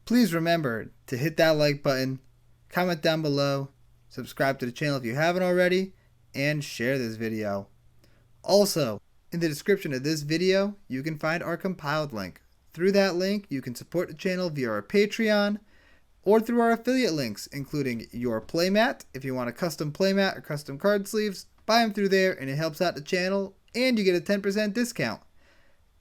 Please remember to hit that like button, comment down below, subscribe to the channel if you haven't already, and share this video. Also, in the description of this video, you can find our compiled link. Through that link, you can support the channel via our Patreon or through our affiliate links, including your playmat. If you want a custom playmat or custom card sleeves, buy them through there and it helps out the channel and you get a 10% discount.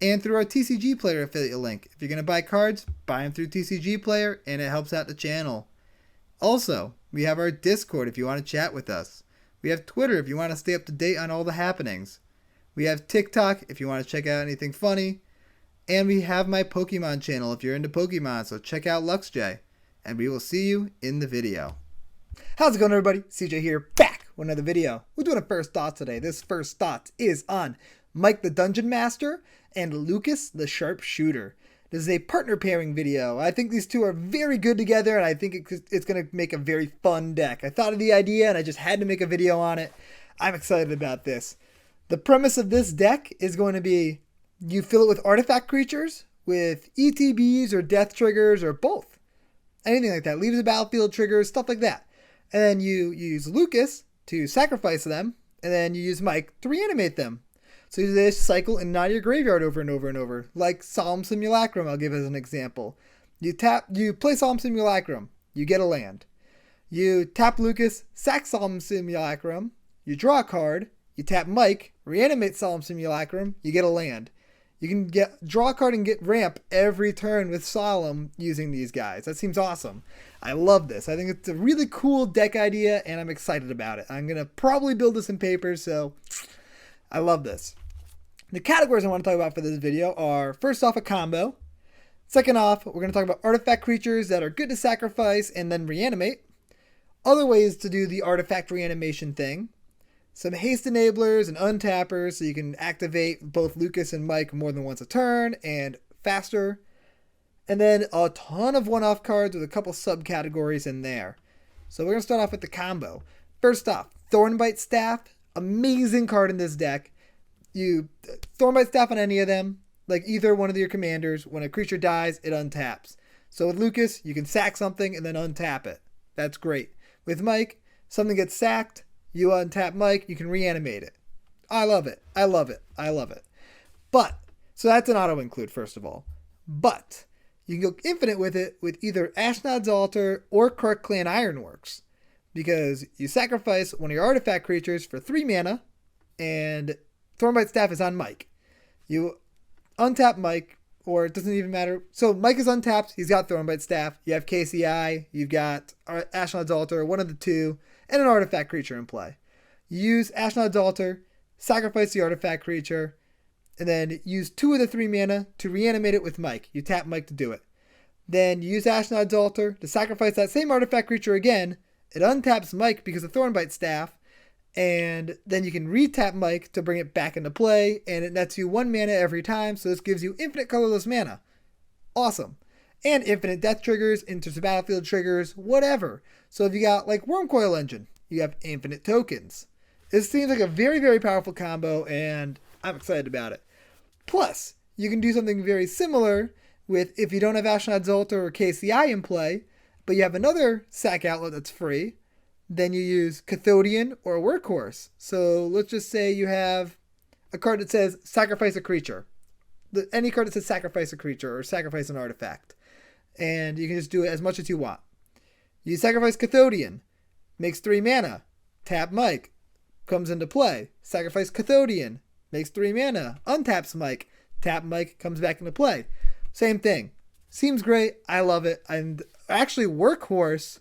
And through our TCG Player affiliate link. If you're going to buy cards, buy them through TCG Player and it helps out the channel. Also, we have our Discord if you want to chat with us. We have Twitter if you want to stay up to date on all the happenings. We have TikTok if you want to check out anything funny. And we have my Pokemon channel if you're into Pokemon, so check out LuxJ. And we will see you in the video. How's it going, everybody? CJ here, back with another video. We're doing a first thought today. This first thought is on Mike the Dungeon Master and Lucas the Sharpshooter. This is a partner pairing video. I think these two are very good together, and I think it's going to make a very fun deck. I thought of the idea, and I just had to make a video on it. I'm excited about this. The premise of this deck is going to be you fill it with artifact creatures, with ETBs or death triggers, or both. Anything like that. Leaves of battlefield triggers, stuff like that. And then you use Lucas to sacrifice them, and then you use Mike to reanimate them. So you just cycle in and out of your graveyard over and over and over, like Solemn Simulacrum, I'll give as an example. You play Solemn Simulacrum, you get a land. You tap Lucas, sack Solemn Simulacrum, you draw a card, you tap Mike, reanimate Solemn Simulacrum, you get a land. You can draw a card and get ramp every turn with Solemn using these guys. That seems awesome. I love this. I think it's a really cool deck idea, and I'm excited about it. I'm going to probably build this in paper, so I love this. The categories I want to talk about for this video are, first off, a combo. Second off, we're going to talk about artifact creatures that are good to sacrifice and then reanimate. Other ways to do the artifact reanimation thing. Some haste enablers and untappers so you can activate both Lucas and Mike more than once a turn and faster. And then a ton of one-off cards with a couple subcategories in there. So we're going to start off with the combo. First off, Thornbite Staff. Amazing card in this deck. You Thornbite Staff on any of them, like either one of your commanders. When a creature dies, it untaps. So with Lucas, you can sack something and then untap it. That's great. With Mike, something gets sacked. You untap Mike, you can reanimate it. I love it. I love it. I love it. But, so that's an auto include, first of all. But, you can go infinite with it with either Ashnod's Altar or Krark Clan Ironworks. Because you sacrifice one of your artifact creatures for 3 mana, and Thornbite Staff is on Mike. You untap Mike, or it doesn't even matter. So Mike is untapped, he's got Thornbite Staff. You have KCI, you've got Ashnod's Altar, one of the two, and an artifact creature in play. You use Ashnod's Altar, sacrifice the artifact creature, and then use 2 of the 3 mana to reanimate it with Mike. You tap Mike to do it. Then you use Ashnod's Altar to sacrifice that same artifact creature again. It untaps Mike because of Thornbite Staff, and then you can retap Mike to bring it back into play, and it nets you 1 mana every time, so this gives you infinite colorless mana. Awesome. And infinite death triggers, into battlefield triggers, whatever. So if you got like Wormcoil Engine, you have infinite tokens. It seems like a very, very powerful combo, and I'm excited about it. Plus, you can do something very similar with if you don't have Ashnod's Altar or KCI in play, but you have another sack outlet that's free, then you use Cathodian or Workhorse. So let's just say you have a card that says sacrifice a creature. Any card that says sacrifice a creature or sacrifice an artifact. And you can just do it as much as you want. You sacrifice Cathodian, makes 3 mana. Tap Mike, comes into play. Sacrifice Cathodian, makes 3 mana. Untaps Mike, tap Mike, comes back into play. Same thing. Seems great. I love it. And actually Workhorse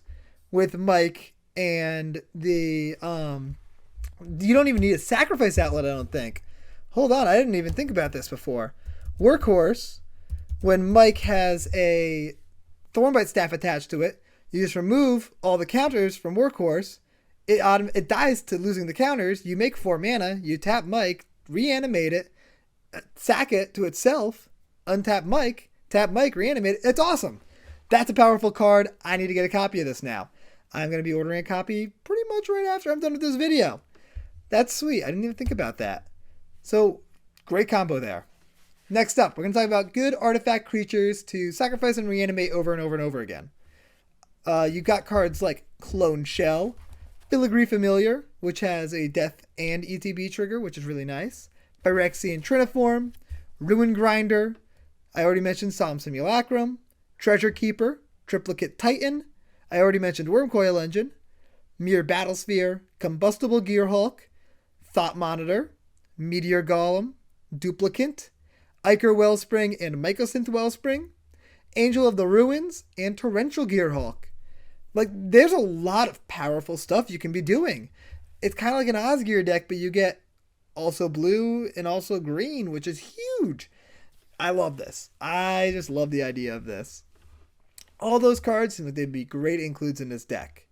with Mike and the you don't even need a sacrifice outlet, I don't think. Hold on, I didn't even think about this before. Workhorse, when Mike has a Thornbite Staff attached to it, you just remove all the counters from Workhorse. It dies to losing the counters. You make 4 mana. You tap Mike, reanimate it, sack it to itself, untap Mike, tap Mike, reanimate it. It's awesome. That's a powerful card. I need to get a copy of this now. I'm going to be ordering a copy pretty much right after I'm done with this video. That's sweet. I didn't even think about that. So, great combo there. Next up, we're going to talk about good artifact creatures to sacrifice and reanimate over and over and over again. You've got cards like Clone Shell, Filigree Familiar, which has a death and ETB trigger, which is really nice. Phyrexian Triniform, Ruin Grinder, I already mentioned Solemn Simulacrum, Treasure Keeper, Triplicate Titan, I already mentioned Wormcoil Engine, Mere Battlesphere, Combustible Gearhulk, Thought Monitor, Meteor Golem, Duplicant, Ichor Wellspring and Mycosynth Wellspring, Angel of the Ruins, and Torrential Gearhulk. Like, there's a lot of powerful stuff you can be doing. It's kind of like an Osgear deck, but you get also blue and also green, which is huge. I love this. I just love the idea of this. All those cards seem like they'd be great includes in this deck.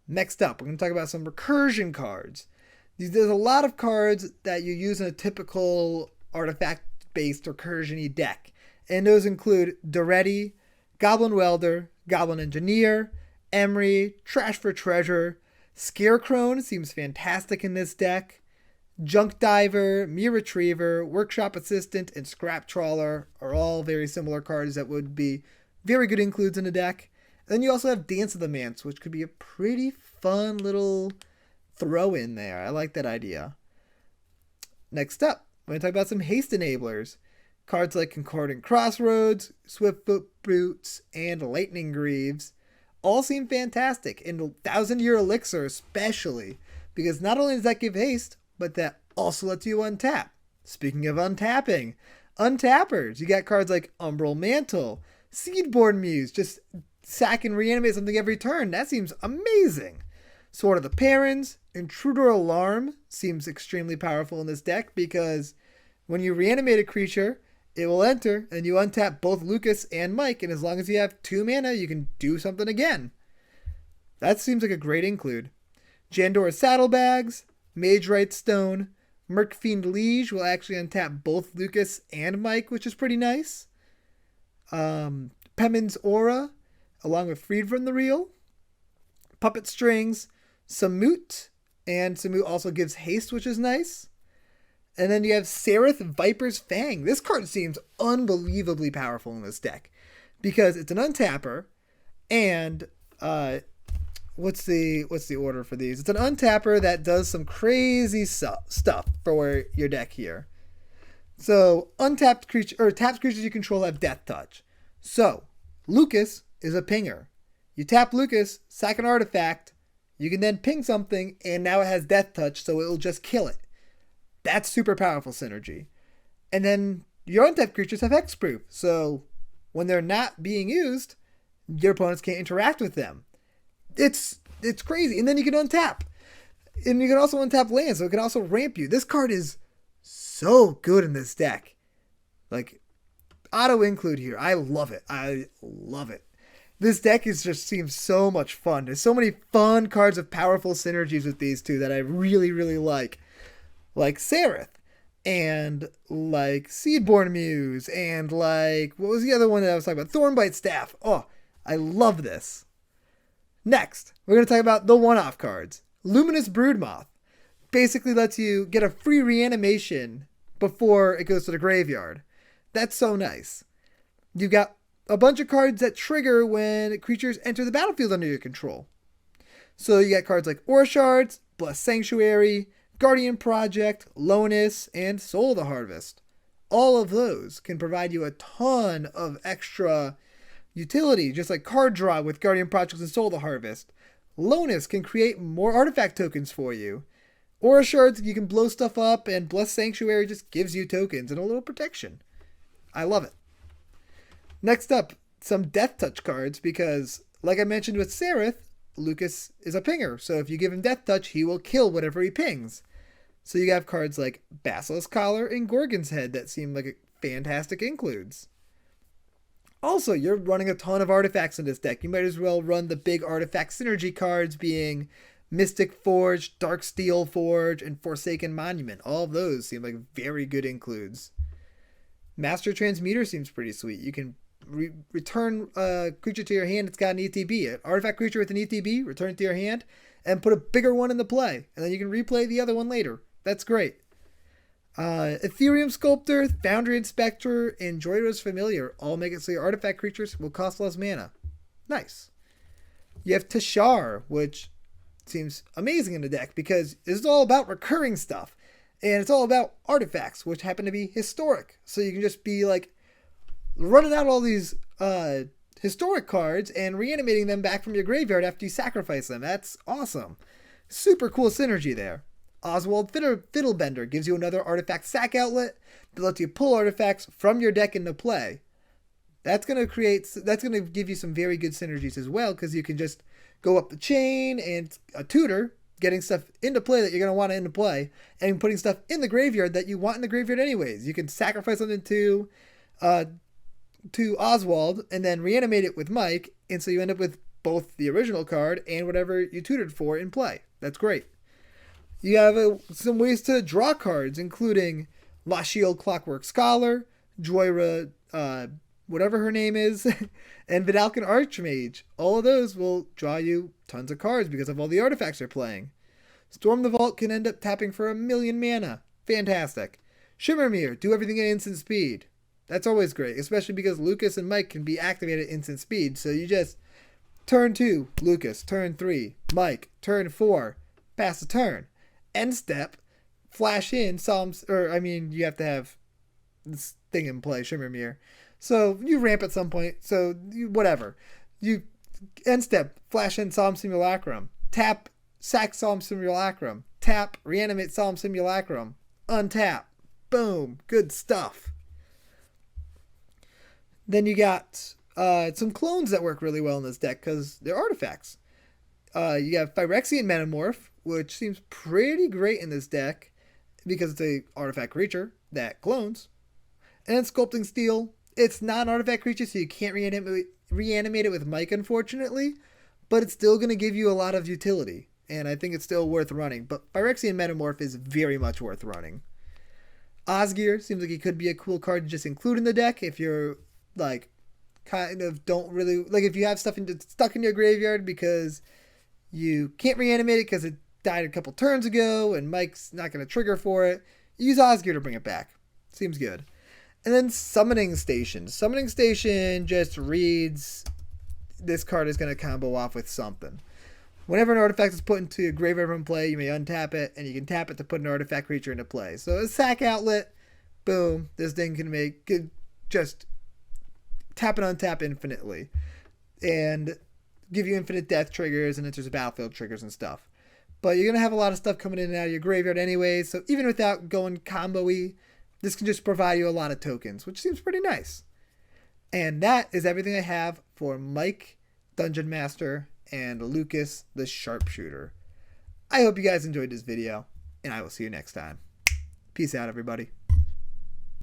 Next up, we're going to talk about some recursion cards. There's a lot of cards that you use in a typical artifact-based recursion-y deck. And those include Doretti, Goblin Welder, Goblin Engineer, Emery, Trash for Treasure, Scarecrow seems fantastic in this deck. Junk Diver, Mere Retriever, Workshop Assistant, and Scrap Trawler are all very similar cards that would be very good includes in the deck. And then you also have Dance of the Manse, which could be a pretty fun little throw in there. I like that idea. Next up, we're going to talk about some haste enablers. Cards like Concordant Crossroads, Swiftfoot Boots, and Lightning Greaves all seem fantastic, and 1,000-Year Elixir especially, because not only does that give haste, but that also lets you untap. Speaking of untapping, untappers, you got cards like Umbral Mantle, Seedborn Muse, just sack and reanimate something every turn. That seems amazing. Sword of the Parents, Intruder Alarm seems extremely powerful in this deck because when you reanimate a creature, it will enter and you untap both Lucas and Mike, and as long as you have 2 mana, you can do something again. That seems like a great include. Jandora Saddlebags, Mage Right Stone, Mercfiend Liege will actually untap both Lucas and Mike, which is pretty nice. Pemin's Aura, along with Freed from the Reel. Puppet Strings, Samut, and Samut also gives haste, which is nice. And then you have Sereth Viper's Fang. This card seems unbelievably powerful in this deck because it's an untapper, and what's the order for these? It's an untapper that does some crazy stuff for your deck here. So untapped creature or tapped creatures you control have Death Touch. So Lucas is a pinger. You tap Lucas, sack an artifact. You can then ping something, and now it has Death Touch, so it'll just kill it. That's super powerful synergy. And then your untapped creatures have hexproof, so when they're not being used, your opponents can't interact with them. It's crazy. And then you can untap. And you can also untap land, so it can also ramp you. This card is so good in this deck. Like, auto include here. I love it. I love it. This deck just seems so much fun. There's so many fun cards of powerful synergies with these two that I really, really like. Like Sereth, and like Seedborn Muse, and like, what was the other one that I was talking about? Thornbite Staff. Oh, I love this. Next, we're going to talk about the one-off cards. Luminous Broodmoth basically lets you get a free reanimation before it goes to the graveyard. That's so nice. You've got a bunch of cards that trigger when creatures enter the battlefield under your control. So you got cards like Aura Shards, Blessed Sanctuary, Guardian Project, Lonus, and Soul of the Harvest. All of those can provide you a ton of extra utility, just like card draw with Guardian Projects and Soul of the Harvest. Lonus can create more artifact tokens for you. Aura Shards, you can blow stuff up, and Blessed Sanctuary just gives you tokens and a little protection. I love it. Next up, some Death Touch cards, because, like I mentioned with Sereth, Lucas is a pinger, so if you give him Death Touch, he will kill whatever he pings. So you have cards like Basilisk Collar and Gorgon's Head that seem like fantastic includes. Also, you're running a ton of artifacts in this deck. You might as well run the big artifact synergy cards being Mystic Forge, Dark Steel Forge, and Forsaken Monument. All of those seem like very good includes. Master Transmuter seems pretty sweet. You can return a creature to your hand that's got an ETB. An artifact creature with an ETB, return it to your hand, and put a bigger one in the play. And then you can replay the other one later. That's great. Ethereum Sculptor, Foundry Inspector, and Joyra's Familiar all make it so your artifact creatures will cost less mana. Nice. You have Tashar, which seems amazing in the deck because it's all about recurring stuff. And it's all about artifacts, which happen to be historic. So you can just be like running out all these historic cards and reanimating them back from your graveyard after you sacrifice them. That's awesome. Super cool synergy there. Oswald Fiddlebender gives you another artifact sack outlet that lets you pull artifacts from your deck into play. That's going to give you some very good synergies as well, because you can just go up the chain and a tutor getting stuff into play that you're going to want into play, and putting stuff in the graveyard that you want in the graveyard anyways. You can sacrifice something to Oswald and then reanimate it with Mike, and so you end up with both the original card and whatever you tutored for in play. That's great. You have some ways to draw cards, including Lashiel Clockwork Scholar, Joyra, whatever her name is, and Vidalcan Archmage. All of those will draw you tons of cards because of all the artifacts you're playing. Storm the Vault can end up tapping for 1,000,000 mana. Fantastic. Shimmermere, do everything at instant speed. That's always great, especially because Lucas and Mike can be activated at instant speed. So you just turn 2, Lucas, turn 3, Mike, turn 4, pass the turn. End step, flash in you have to have this thing in play, Shimmermere. So you ramp at some point, You end step, flash in Solemn Simulacrum, tap, sack Solemn Simulacrum, tap, reanimate Solemn Simulacrum, untap, boom, good stuff. Then you got some clones that work really well in this deck because they're artifacts. You have Phyrexian Metamorph, which seems pretty great in this deck because it's a artifact creature that clones. And then Sculpting Steel. It's not an artifact creature, so you can't reanimate it with Mike, unfortunately, but it's still going to give you a lot of utility, and I think it's still worth running. But Phyrexian Metamorph is very much worth running. Osgir seems like it could be a cool card to just include in the deck if you're if you have stuff stuck in your graveyard because you can't reanimate it because it died a couple turns ago and Mike's not going to trigger for it. Use Osgir to bring it back. Seems good. And then Summoning Station. Summoning Station just reads this card is going to combo off with something. Whenever an artifact is put into a graveyard from play, you may untap it, and you can tap it to put an artifact creature into play. So a sack outlet, boom, this thing can just tap and untap infinitely. And give you infinite death triggers and enters battlefield triggers and stuff. But you're going to have a lot of stuff coming in and out of your graveyard anyway, so even without going combo-y, this can just provide you a lot of tokens, which seems pretty nice. And that is everything I have for Mike, Dungeon Master, and Lucas, the Sharpshooter. I hope you guys enjoyed this video, and I will see you next time. Peace out, everybody.